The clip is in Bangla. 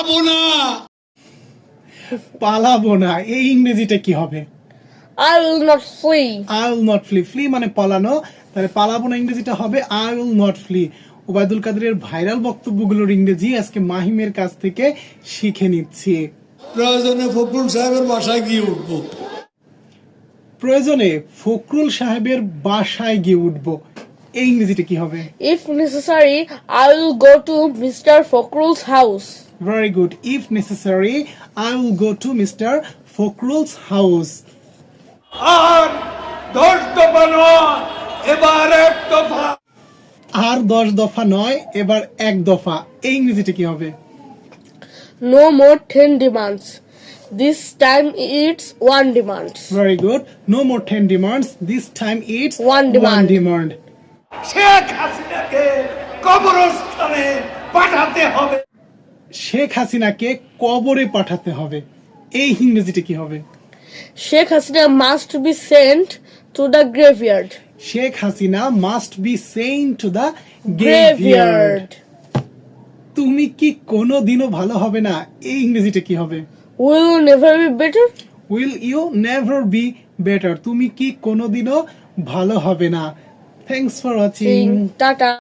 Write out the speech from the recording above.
পালাবো না। পালাবো না, এই ইংরেজিটা কি হবে? I will not flee. I will not flee. Flee মানে পালানো, তাহলে পালাবো না ইংরেজিটা হবে I will not flee. Obaidul কাদেরের ভাইরাল বক্তব্যগুলোর ইংরেজি আজকে মাহিমের কাছ থেকে শিখে নিচ্ছি। প্রয়োজনে ফখরুল সাহেবের বাসায় গিয়ে উঠবো। প্রয়োজনে ফখরুল সাহেবের বাসায় গিয়ে উঠবো, এই ইংরেজিটা কি হবে? If necessary, I will go to Mr. Fokrul's house. Very good. If necessary, I will go to Mr. Fokrul's house. আর 10 দফা নয়, এবার 1 দফা। আর 10 দফা নয়, এবার 1 দফা, এই ইংরেজিটা কি হবে? No more 10 demands. This time it's 1 demand. Very good. No more 10 demands. This time it's One demand. demand. Sheikh হাসিনাকে কবরস্থানে পাঠাতে হবে। শেখ হাসিনাকে কবরে পাঠাতে হবে, এই ইংরেজিটা কি হবে? Sheikh Hasina must be sent to the graveyard. Sheikh Hasina must be sent to the graveyard. তুমি কি কোনোদিনও ভালো হবে না, এই ইংরেজিটা কি হবে? Will you never be better? Will you never be better? তুমি কি কোনোদিনও ভালো হবে না। Thanks for watching. Tata.